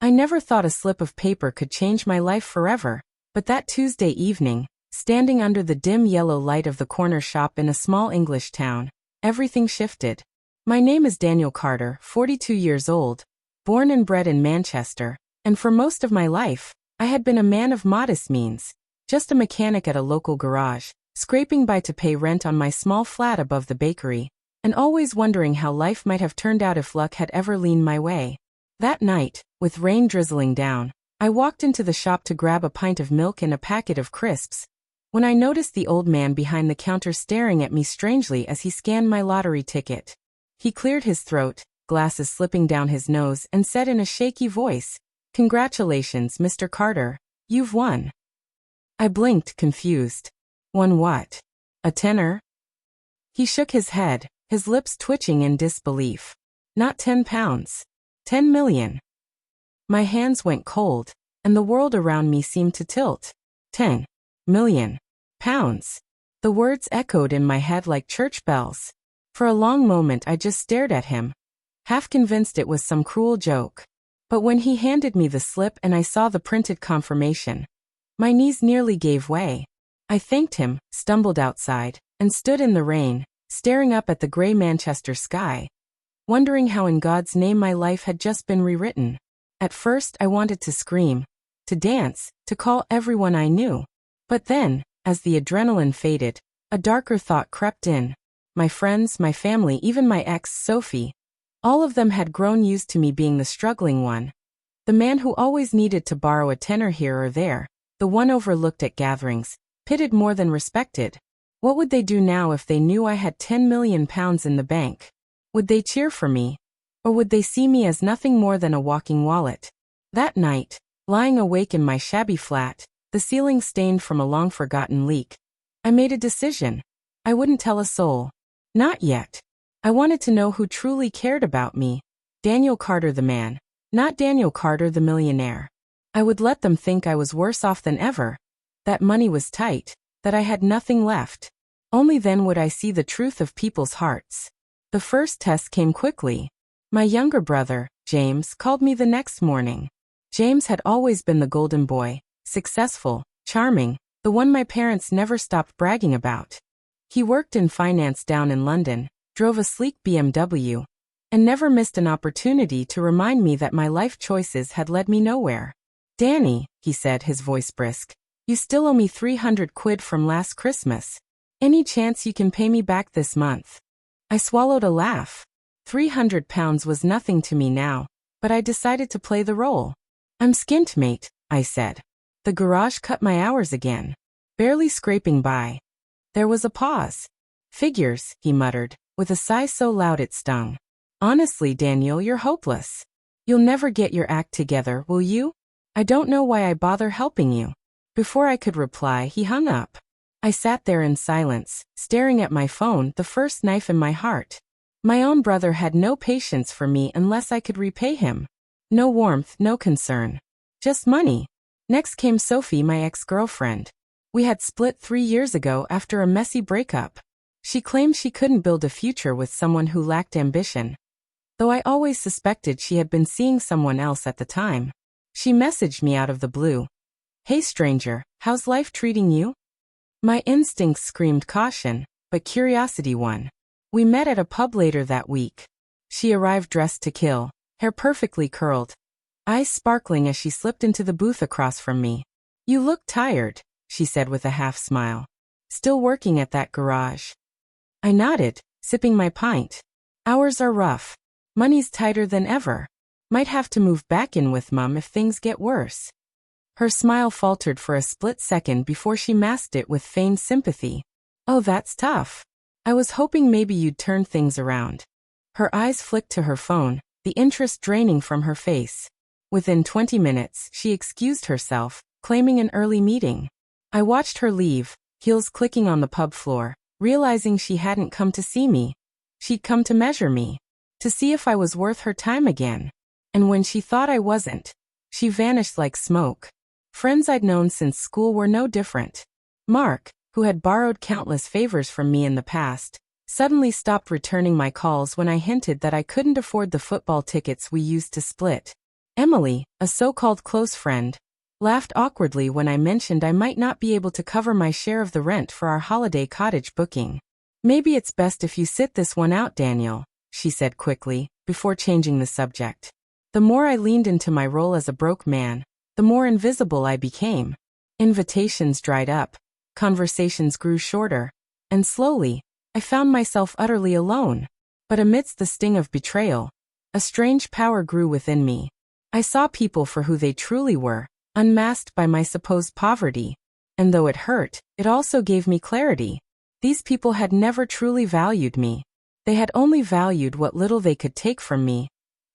I never thought a slip of paper could change my life forever, but that Tuesday evening, standing under the dim yellow light of the corner shop in a small English town, everything shifted. My name is Daniel Carter, 42 years old, born and bred in Manchester, and for most of my life, I had been a man of modest means, just a mechanic at a local garage, scraping by to pay rent on my small flat above the bakery, and always wondering how life might have turned out if luck had ever leaned my way. That night, with rain drizzling down, I walked into the shop to grab a pint of milk and a packet of crisps, when I noticed the old man behind the counter staring at me strangely as he scanned my lottery ticket. He cleared his throat, glasses slipping down his nose, and said in a shaky voice, "Congratulations, Mr. Carter, you've won." I blinked, confused. Won what? A tenner? He shook his head, his lips twitching in disbelief. Not £10. 10 million. My hands went cold, and the world around me seemed to tilt. 10 million pounds. The words echoed in my head like church bells. For a long moment I just stared at him, half convinced it was some cruel joke. But when he handed me the slip and I saw the printed confirmation, my knees nearly gave way. I thanked him, stumbled outside, and stood in the rain, staring up at the grey Manchester sky, wondering how in God's name my life had just been rewritten. At first I wanted to scream, to dance, to call everyone I knew. But then, as the adrenaline faded, a darker thought crept in. My friends, my family, even my ex, Sophie, all of them had grown used to me being the struggling one. The man who always needed to borrow a tenner here or there, the one overlooked at gatherings, pitied more than respected. What would they do now if they knew I had £10 million in the bank? Would they cheer for me? Or would they see me as nothing more than a walking wallet? That night, lying awake in my shabby flat, the ceiling stained from a long-forgotten leak, I made a decision. I wouldn't tell a soul. Not yet. I wanted to know who truly cared about me. Daniel Carter the man, not Daniel Carter the millionaire. I would let them think I was worse off than ever, that money was tight, that I had nothing left. Only then would I see the truth of people's hearts. The first test came quickly. My younger brother, James, called me the next morning. James had always been the golden boy, successful, charming, the one my parents never stopped bragging about. He worked in finance down in London, drove a sleek BMW, and never missed an opportunity to remind me that my life choices had led me nowhere. "Danny," he said, his voice brisk, "you still owe me 300 quid from last Christmas. Any chance you can pay me back this month?" I swallowed a laugh. £300 was nothing to me now, but I decided to play the role. "I'm skint, mate," I said. The garage cut my hours again, barely scraping by. There was a pause. "Figures," he muttered, with a sigh so loud it stung. "Honestly, Daniel, you're hopeless. You'll never get your act together, will you? I don't know why I bother helping you." Before I could reply, he hung up. I sat there in silence, staring at my phone, the first knife in my heart. My own brother had no patience for me unless I could repay him. No warmth, no concern. Just money. Next came Sophie, my ex-girlfriend. We had split 3 years ago after a messy breakup. She claimed she couldn't build a future with someone who lacked ambition, though I always suspected she had been seeing someone else at the time. She messaged me out of the blue. "Hey stranger, how's life treating you?" My instincts screamed caution, but curiosity won. We met at a pub later that week. She arrived dressed to kill, hair perfectly curled, eyes sparkling as she slipped into the booth across from me. "You look tired," she said with a half smile. "Still working at that garage?" I nodded, sipping my pint. "Hours are rough. Money's tighter than ever. Might have to move back in with Mum if things get worse." Her smile faltered for a split second before she masked it with feigned sympathy. "Oh, that's tough. I was hoping maybe you'd turn things around." Her eyes flicked to her phone, the interest draining from her face. Within 20 minutes, she excused herself, claiming an early meeting. I watched her leave, heels clicking on the pub floor, realizing she hadn't come to see me. She'd come to measure me, to see if I was worth her time again. And when she thought I wasn't, she vanished like smoke. Friends I'd known since school were no different. Mark, who had borrowed countless favors from me in the past, suddenly stopped returning my calls when I hinted that I couldn't afford the football tickets we used to split. Emily, a so-called close friend, laughed awkwardly when I mentioned I might not be able to cover my share of the rent for our holiday cottage booking. Maybe it's best if you sit this one out, Daniel, she said quickly, before changing the subject. The more I leaned into my role as a broke man, the more invisible I became. Invitations dried up, conversations grew shorter, and slowly, I found myself utterly alone. But amidst the sting of betrayal, a strange power grew within me. I saw people for who they truly were, unmasked by my supposed poverty. And though it hurt, it also gave me clarity. These people had never truly valued me. They had only valued what little they could take from me,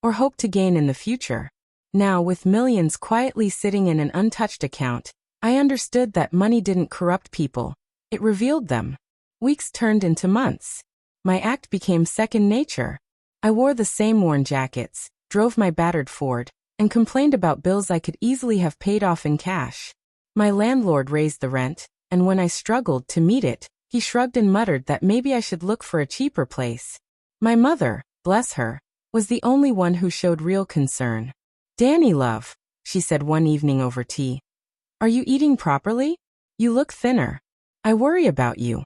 or hoped to gain in the future. Now, with millions quietly sitting in an untouched account, I understood that money didn't corrupt people. It revealed them. Weeks turned into months. My act became second nature. I wore the same worn jackets, drove my battered Ford, and complained about bills I could easily have paid off in cash. My landlord raised the rent, and when I struggled to meet it, he shrugged and muttered that maybe I should look for a cheaper place. My mother, bless her, was the only one who showed real concern. "Danny, love," she said one evening over tea. "Are you eating properly? You look thinner. I worry about you."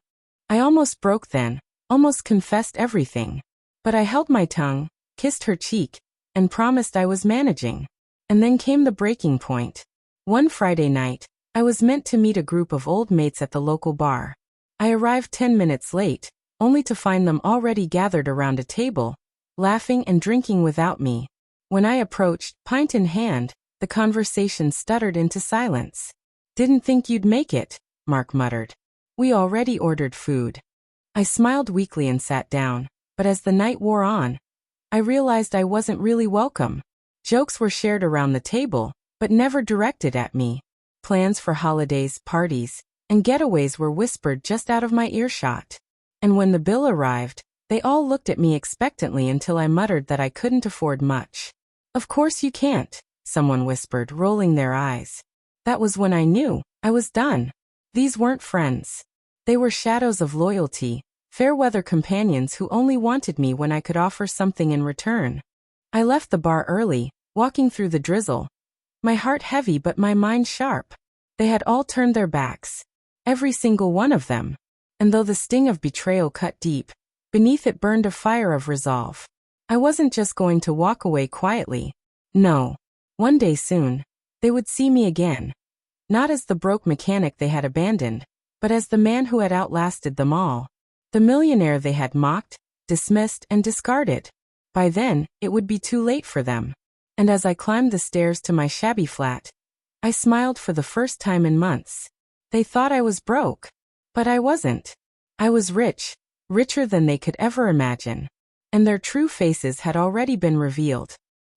I almost broke then, almost confessed everything. But I held my tongue, kissed her cheek, and promised I was managing. And then came the breaking point. One Friday night, I was meant to meet a group of old mates at the local bar. I arrived 10 minutes late, only to find them already gathered around a table, laughing and drinking without me. When I approached, pint in hand, the conversation stuttered into silence. "Didn't think you'd make it," Mark muttered. "We already ordered food." I smiled weakly and sat down, but as the night wore on, I realized I wasn't really welcome. Jokes were shared around the table, but never directed at me. Plans for holidays, parties, and getaways were whispered just out of my earshot. And when the bill arrived, they all looked at me expectantly until I muttered that I couldn't afford much. "Of course you can't," someone whispered, rolling their eyes. That was when I knew I was done. These weren't friends. They were shadows of loyalty, fair-weather companions who only wanted me when I could offer something in return. I left the bar early, walking through the drizzle, my heart heavy but my mind sharp. They had all turned their backs. Every single one of them. And though the sting of betrayal cut deep, beneath it burned a fire of resolve. I wasn't just going to walk away quietly. No. One day soon, they would see me again. Not as the broke mechanic they had abandoned, but as the man who had outlasted them all. The millionaire they had mocked, dismissed, and discarded. By then, it would be too late for them. And as I climbed the stairs to my shabby flat, I smiled for the first time in months. They thought I was broke. But I wasn't. I was rich, richer than they could ever imagine. And their true faces had already been revealed.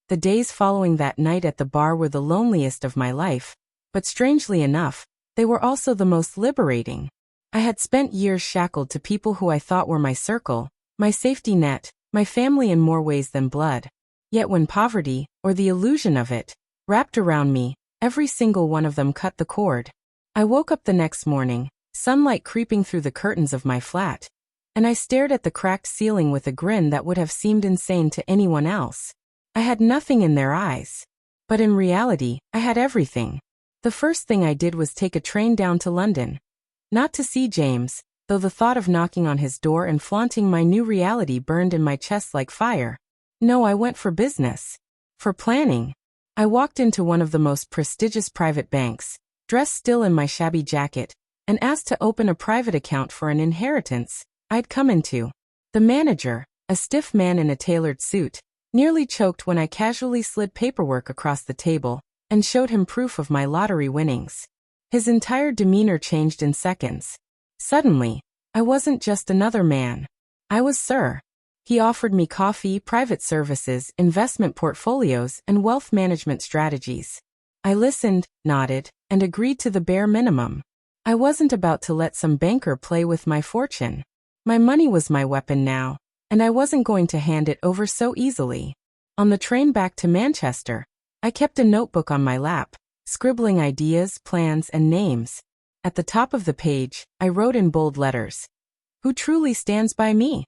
The days following that night at the bar were the loneliest of my life, but strangely enough, they were also the most liberating. I had spent years shackled to people who I thought were my circle, my safety net, my family in more ways than blood. Yet when poverty, or the illusion of it, wrapped around me, every single one of them cut the cord. I woke up the next morning, sunlight creeping through the curtains of my flat, and I stared at the cracked ceiling with a grin that would have seemed insane to anyone else. I had nothing in their eyes. But in reality, I had everything. The first thing I did was take a train down to London. Not to see James, though the thought of knocking on his door and flaunting my new reality burned in my chest like fire. No, I went for business. For planning. I walked into one of the most prestigious private banks, dressed still in my shabby jacket, and asked to open a private account for an inheritance I'd come into. The manager, a stiff man in a tailored suit, nearly choked when I casually slid paperwork across the table and showed him proof of my lottery winnings. His entire demeanor changed in seconds. Suddenly, I wasn't just another man. I was Sir. He offered me coffee, private services, investment portfolios, and wealth management strategies. I listened, nodded, and agreed to the bare minimum. I wasn't about to let some banker play with my fortune. My money was my weapon now, and I wasn't going to hand it over so easily. On the train back to Manchester, I kept a notebook on my lap, scribbling ideas, plans, and names. At the top of the page, I wrote in bold letters, "Who truly stands by me?"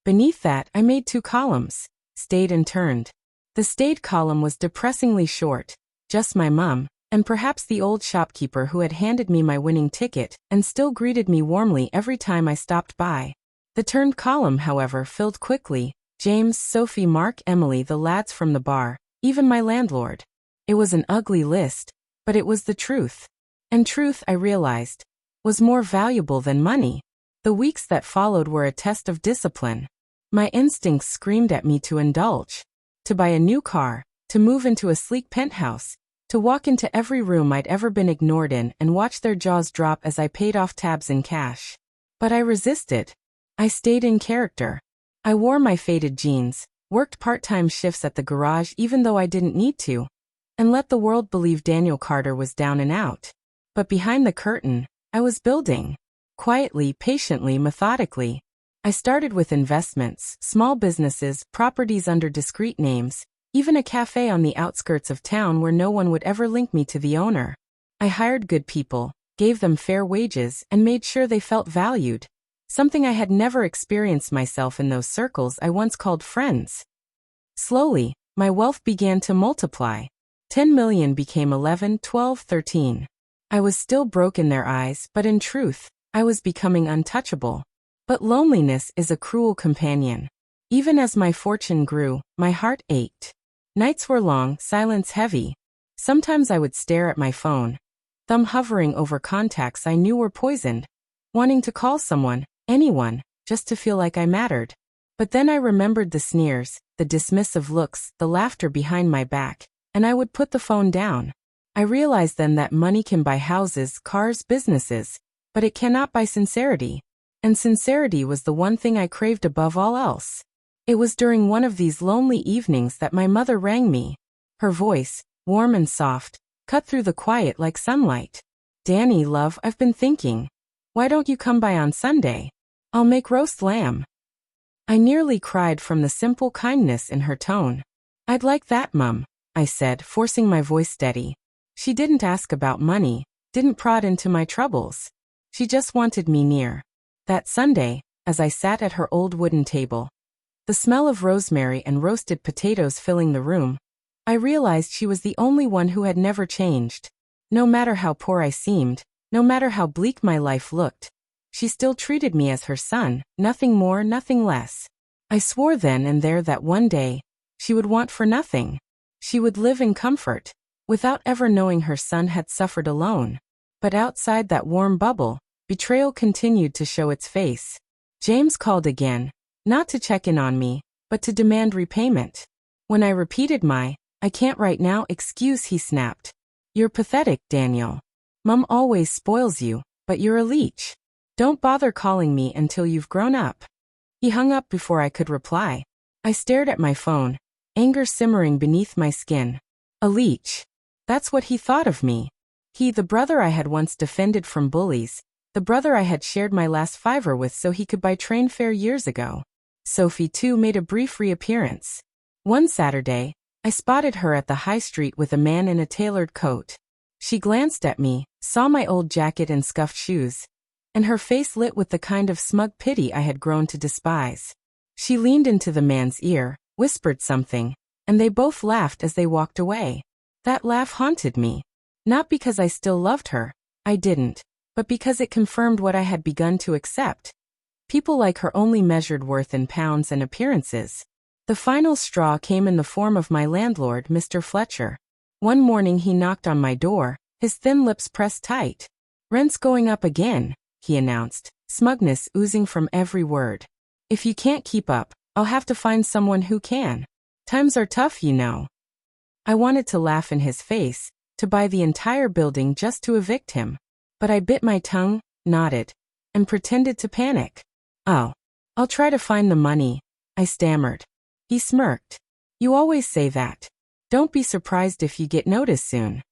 Beneath that, I made 2 columns, stayed and turned. The stayed column was depressingly short, just my mum, and perhaps the old shopkeeper who had handed me my winning ticket and still greeted me warmly every time I stopped by. The turned column, however, filled quickly: James, Sophie, Mark, Emily, the lads from the bar, even my landlord. It was an ugly list, but it was the truth. And truth, I realized, was more valuable than money. The weeks that followed were a test of discipline. My instincts screamed at me to indulge, to buy a new car, to move into a sleek penthouse, to walk into every room I'd ever been ignored in and watch their jaws drop as I paid off tabs in cash. But I resisted. I stayed in character. I wore my faded jeans, worked part-time shifts at the garage even though I didn't need to, and let the world believe Daniel Carter was down and out. But behind the curtain, I was building. Quietly, patiently, methodically. I started with investments, small businesses, properties under discreet names, even a cafe on the outskirts of town where no one would ever link me to the owner. I hired good people, gave them fair wages, and made sure they felt valued. Something I had never experienced myself in those circles I once called friends. Slowly, my wealth began to multiply. 10 million became 11, 12, 13. I was still broke in their eyes, but in truth, I was becoming untouchable. But loneliness is a cruel companion. Even as my fortune grew, my heart ached. Nights were long, silence heavy. Sometimes I would stare at my phone, thumb hovering over contacts I knew were poisoned, wanting to call someone, anyone, just to feel like I mattered. But then I remembered the sneers, the dismissive looks, the laughter behind my back, and I would put the phone down. I realized then that money can buy houses, cars, businesses, but it cannot buy sincerity. And sincerity was the one thing I craved above all else. It was during one of these lonely evenings that my mother rang me. Her voice, warm and soft, cut through the quiet like sunlight. "Danny, love, I've been thinking. Why don't you come by on Sunday? I'll make roast lamb." I nearly cried from the simple kindness in her tone. "I'd like that, Mum," I said, forcing my voice steady. She didn't ask about money, didn't prod into my troubles. She just wanted me near. That Sunday, as I sat at her old wooden table, the smell of rosemary and roasted potatoes filling the room, I realized she was the only one who had never changed. No matter how poor I seemed, no matter how bleak my life looked, she still treated me as her son, nothing more, nothing less. I swore then and there that one day, she would want for nothing. She would live in comfort, without ever knowing her son had suffered alone. But outside that warm bubble, betrayal continued to show its face. James called again, not to check in on me, but to demand repayment. When I repeated my, "I can't right now" excuse, he snapped. "You're pathetic, Daniel. Mum always spoils you, but you're a leech. Don't bother calling me until you've grown up." He hung up before I could reply. I stared at my phone, anger simmering beneath my skin. A leech. That's what he thought of me. He, the brother I had once defended from bullies, the brother I had shared my last fiver with so he could buy train fare years ago. Sophie, too, made a brief reappearance. One Saturday, I spotted her at the high street with a man in a tailored coat. She glanced at me, saw my old jacket and scuffed shoes, and her face lit with the kind of smug pity I had grown to despise. She leaned into the man's ear, whispered something, and they both laughed as they walked away. That laugh haunted me. Not because I still loved her, I didn't, but because it confirmed what I had begun to accept. People like her only measured worth in pounds and appearances. The final straw came in the form of my landlord, Mr. Fletcher. One morning he knocked on my door, his thin lips pressed tight. "Rent's going up again," he announced, smugness oozing from every word. "If you can't keep up, I'll have to find someone who can. Times are tough, you know." I wanted to laugh in his face, to buy the entire building just to evict him. But I bit my tongue, nodded, and pretended to panic. I'll try to find the money," I stammered. He smirked. "You always say that. Don't be surprised if you get noticed soon."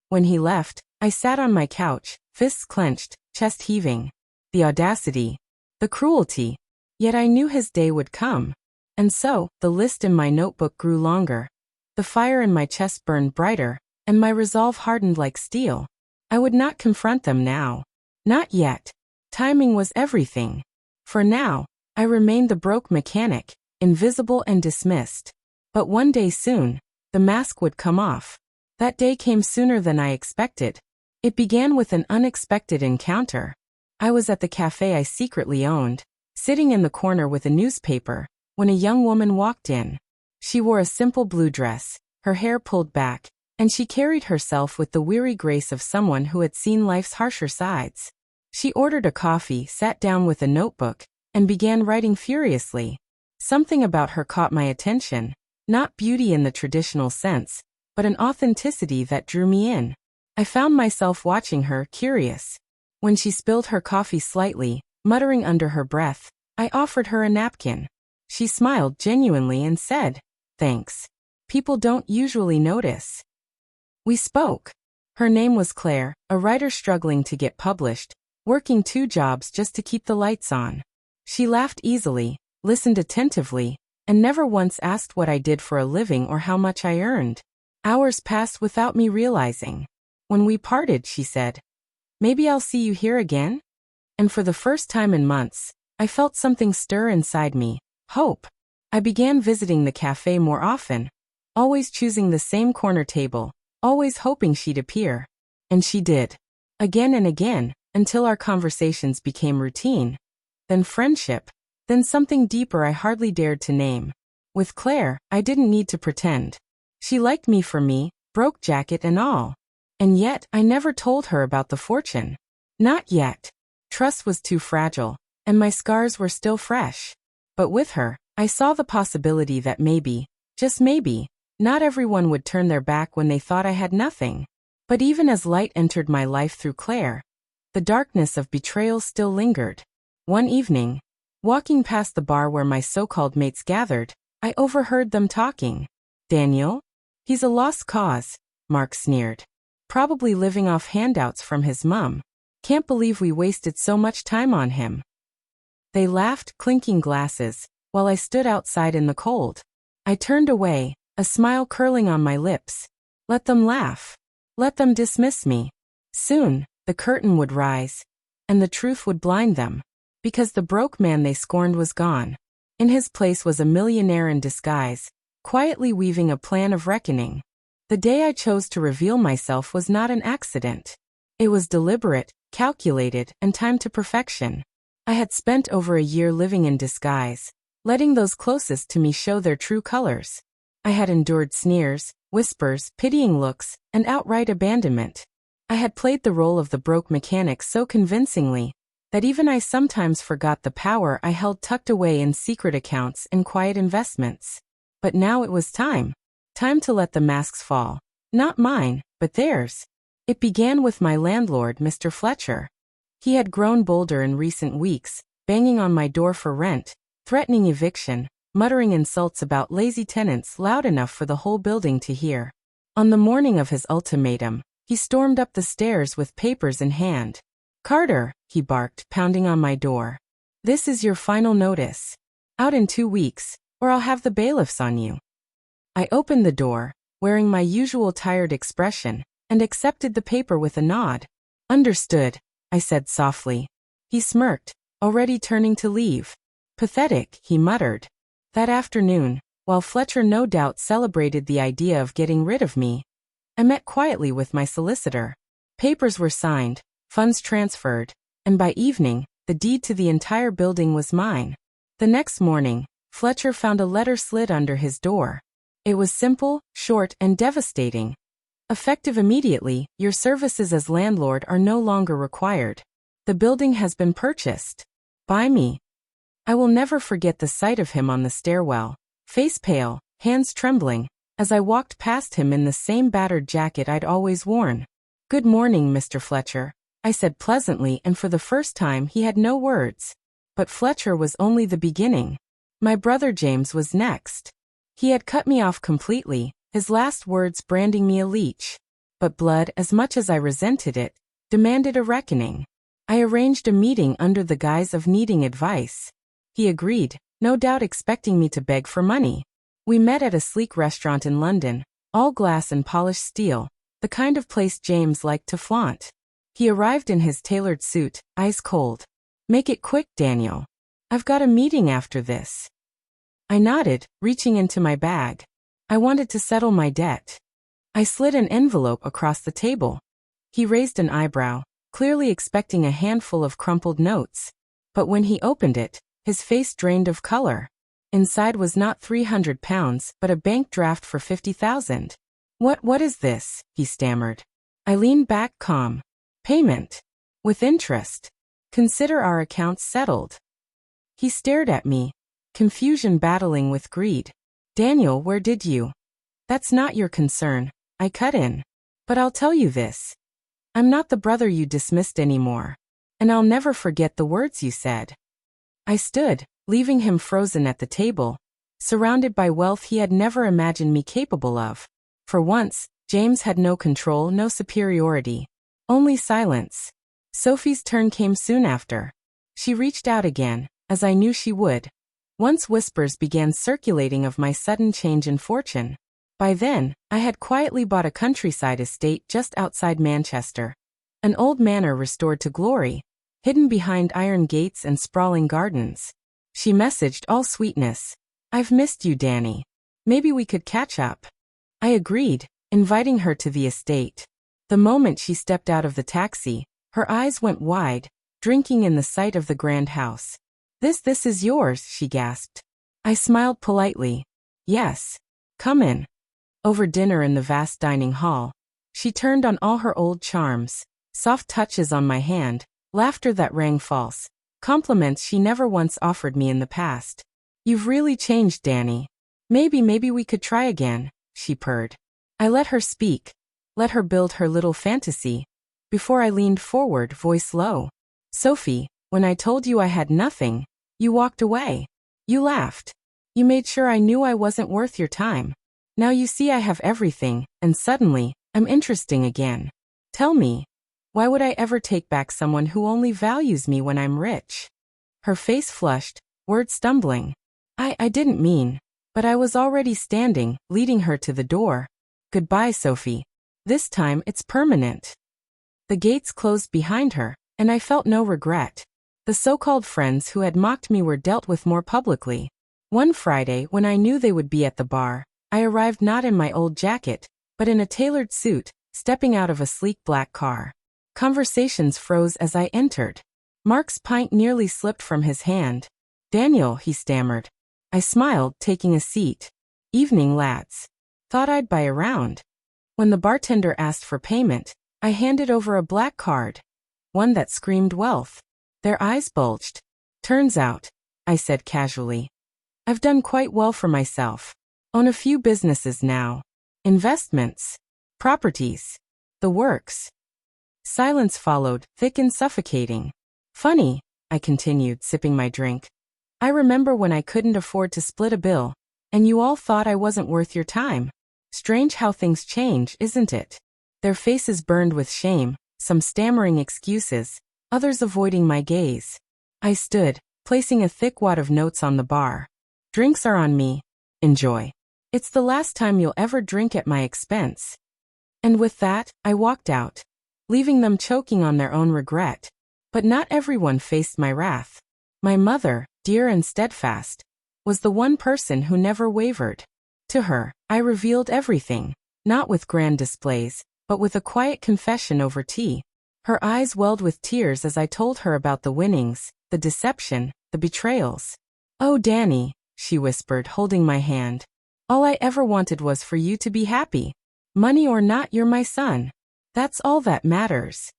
When he left, I sat on my couch, fists clenched, chest heaving. The audacity, the cruelty. Yet I knew his day would come. And so, the list in my notebook grew longer. The fire in my chest burned brighter, and my resolve hardened like steel. I would not confront them now. Not yet. Timing was everything. For now, I remained the broke mechanic, invisible and dismissed. But one day soon, the mask would come off. That day came sooner than I expected. It began with an unexpected encounter. I was at the cafe I secretly owned, sitting in the corner with a newspaper, when a young woman walked in. She wore a simple blue dress, her hair pulled back, and she carried herself with the weary grace of someone who had seen life's harsher sides. She ordered a coffee, sat down with a notebook, and began writing furiously. Something about her caught my attention, not beauty in the traditional sense, but an authenticity that drew me in. I found myself watching her, curious. When she spilled her coffee slightly, muttering under her breath, I offered her a napkin. She smiled genuinely and said, "Thanks. People don't usually notice." We spoke. Her name was Claire, a writer struggling to get published, working 2 jobs just to keep the lights on. She laughed easily, listened attentively, and never once asked what I did for a living or how much I earned. Hours passed without me realizing. When we parted, she said, "Maybe I'll see you here again?" And for the first time in months, I felt something stir inside me, hope. I began visiting the cafe more often, always choosing the same corner table, always hoping she'd appear. And she did. Again and again, until our conversations became routine. Then friendship. Then something deeper I hardly dared to name. With Claire, I didn't need to pretend. She liked me for me, broke jacket and all. And yet, I never told her about the fortune. Not yet. Trust was too fragile, and my scars were still fresh. But with her, I saw the possibility that maybe, just maybe, not everyone would turn their back when they thought I had nothing. But even as light entered my life through Claire, the darkness of betrayal still lingered. One evening, walking past the bar where my so-called mates gathered, I overheard them talking. "Daniel? He's a lost cause," Mark sneered. "Probably living off handouts from his mum. Can't believe we wasted so much time on him." They laughed, clinking glasses, while I stood outside in the cold. I turned away, a smile curling on my lips. Let them laugh. Let them dismiss me. Soon, the curtain would rise, and the truth would blind them. Because the broke man they scorned was gone. In his place was a millionaire in disguise, quietly weaving a plan of reckoning. The day I chose to reveal myself was not an accident. It was deliberate, calculated, and timed to perfection. I had spent over a year living in disguise, letting those closest to me show their true colors. I had endured sneers, whispers, pitying looks, and outright abandonment. I had played the role of the broke mechanic so convincingly that even I sometimes forgot the power I held tucked away in secret accounts and quiet investments. But now it was time. Time to let the masks fall. Not mine, but theirs. It began with my landlord, Mr. Fletcher. He had grown bolder in recent weeks, banging on my door for rent, threatening eviction, muttering insults about lazy tenants loud enough for the whole building to hear. On the morning of his ultimatum, he stormed up the stairs with papers in hand. "Carter," he barked, pounding on my door. "This is your final notice. Out in 2 weeks, or I'll have the bailiffs on you." I opened the door, wearing my usual tired expression, and accepted the paper with a nod. "Understood," I said softly. He smirked, already turning to leave. "Pathetic," he muttered. That afternoon, while Fletcher no doubt celebrated the idea of getting rid of me, I met quietly with my solicitor. Papers were signed, funds transferred, and by evening, the deed to the entire building was mine. The next morning, Fletcher found a letter slid under his door. It was simple, short, and devastating. "Effective immediately, your services as landlord are no longer required. The building has been purchased. By me." I will never forget the sight of him on the stairwell, face pale, hands trembling, as I walked past him in the same battered jacket I'd always worn. "Good morning, Mr. Fletcher," I said pleasantly, and for the first time he had no words. But Fletcher was only the beginning. My brother James was next. He had cut me off completely, his last words branding me a leech. But blood, as much as I resented it, demanded a reckoning. I arranged a meeting under the guise of needing advice. He agreed, no doubt expecting me to beg for money. We met at a sleek restaurant in London, all glass and polished steel, the kind of place James liked to flaunt. He arrived in his tailored suit, ice cold. "Make it quick, Daniel. I've got a meeting after this." I nodded, reaching into my bag. I wanted to settle my debt. I slid an envelope across the table. He raised an eyebrow, clearly expecting a handful of crumpled notes. But when he opened it, his face drained of color. Inside was not £300, but a bank draft for 50,000. What is this?" he stammered. I leaned back calm. "Payment. With interest. Consider our accounts settled." He stared at me, confusion battling with greed. "Daniel, where did you?" "That's not your concern," I cut in. "But I'll tell you this. I'm not the brother you dismissed anymore. And I'll never forget the words you said." I stood, leaving him frozen at the table, surrounded by wealth he had never imagined me capable of. For once, James had no control, no superiority. Only silence. Sophie's turn came soon after. She reached out again, as I knew she would. Once whispers began circulating of my sudden change in fortune. By then, I had quietly bought a countryside estate just outside Manchester. An old manor restored to glory, hidden behind iron gates and sprawling gardens. She messaged all sweetness. "I've missed you, Danny. Maybe we could catch up." I agreed, inviting her to the estate. The moment she stepped out of the taxi, her eyes went wide, drinking in the sight of the grand house. This is yours," she gasped. I smiled politely. "Yes. Come in." Over dinner in the vast dining hall, she turned on all her old charms, soft touches on my hand, laughter that rang false, compliments she never once offered me in the past. "You've really changed, Danny. Maybe we could try again," she purred. I let her speak, let her build her little fantasy. Before I leaned forward, voice low. "Sophie, when I told you I had nothing, you walked away. You laughed. You made sure I knew I wasn't worth your time. Now you see I have everything, and suddenly, I'm interesting again. Tell me, why would I ever take back someone who only values me when I'm rich?" Her face flushed, words stumbling. I didn't mean, but I was already standing, leading her to the door. "Goodbye, Sophie. This time it's permanent." The gates closed behind her, and I felt no regret. The so-called friends who had mocked me were dealt with more publicly. One Friday, when I knew they would be at the bar, I arrived not in my old jacket, but in a tailored suit, stepping out of a sleek black car. Conversations froze as I entered. Mark's pint nearly slipped from his hand. "Daniel," he stammered. I smiled, taking a seat. "Evening, lads. Thought I'd buy a round." When the bartender asked for payment, I handed over a black card, one that screamed wealth. Their eyes bulged. "Turns out," I said casually, "I've done quite well for myself. Own a few businesses now. Investments. Properties. The works." Silence followed, thick and suffocating. "Funny," I continued, sipping my drink. "I remember when I couldn't afford to split a bill, and you all thought I wasn't worth your time. Strange how things change, isn't it?" Their faces burned with shame, some stammering excuses, others avoiding my gaze. I stood, placing a thick wad of notes on the bar. "Drinks are on me. Enjoy. It's the last time you'll ever drink at my expense." And with that, I walked out, leaving them choking on their own regret. But not everyone faced my wrath. My mother, dear and steadfast, was the one person who never wavered. To her, I revealed everything, not with grand displays, but with a quiet confession over tea. Her eyes welled with tears as I told her about the winnings, the deception, the betrayals. "Oh, Danny," she whispered, holding my hand. "All I ever wanted was for you to be happy. Money or not, you're my son. That's all that matters."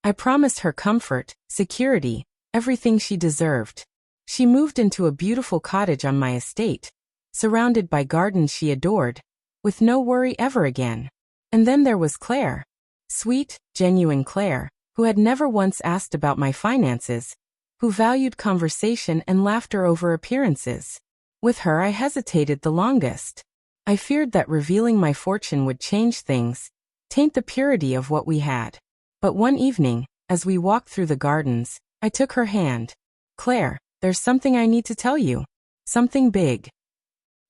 I promised her comfort, security, everything she deserved. She moved into a beautiful cottage on my estate, surrounded by gardens she adored, with no worry ever again. And then there was Claire. Sweet, genuine Claire, who had never once asked about my finances, who valued conversation and laughter over appearances. With her I hesitated the longest. I feared that revealing my fortune would change things, taint the purity of what we had. But one evening, as we walked through the gardens, I took her hand. "Claire, there's something I need to tell you. Something big."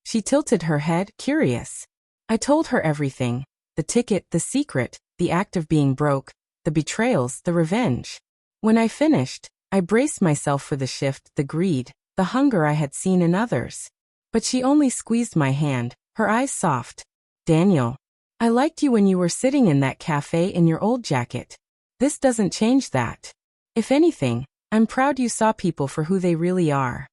She tilted her head, curious. I told her everything. The ticket, the secret, the act of being broke, the betrayals, the revenge. When I finished, I braced myself for the shift, the greed, the hunger I had seen in others. But she only squeezed my hand, her eyes soft. Daniel, I liked you when you were sitting in that cafe in your old jacket. This doesn't change that. If anything, I'm proud you saw people for who they really are.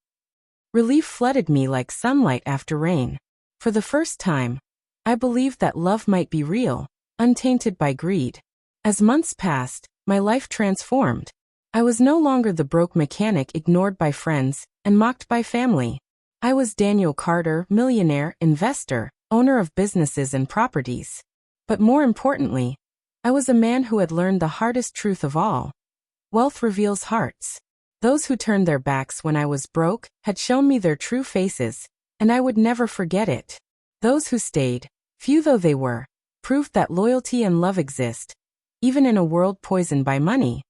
Relief flooded me like sunlight after rain. For the first time, I believed that love might be real, untainted by greed. As months passed, my life transformed. I was no longer the broke mechanic ignored by friends and mocked by family. I was Daniel Carter, millionaire, investor, owner of businesses and properties. But more importantly, I was a man who had learned the hardest truth of all. Wealth reveals hearts. Those who turned their backs when I was broke had shown me their true faces, and I would never forget it. Those who stayed, few though they were, proved that loyalty and love exist, even in a world poisoned by money.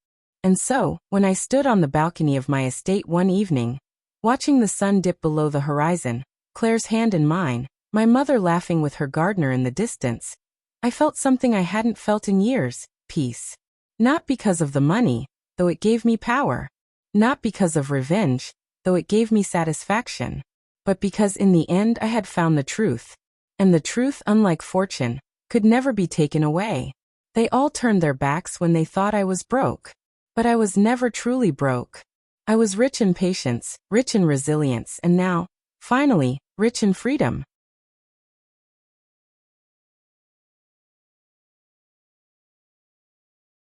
And so, when I stood on the balcony of my estate one evening, watching the sun dip below the horizon, Claire's hand in mine, my mother laughing with her gardener in the distance, I felt something I hadn't felt in years: peace. Not because of the money, though it gave me power. Not because of revenge, though it gave me satisfaction. But because in the end I had found the truth. And the truth, unlike fortune, could never be taken away. They all turned their backs when they thought I was broke. But I was never truly broke. I was rich in patience, rich in resilience, and now, finally, rich in freedom.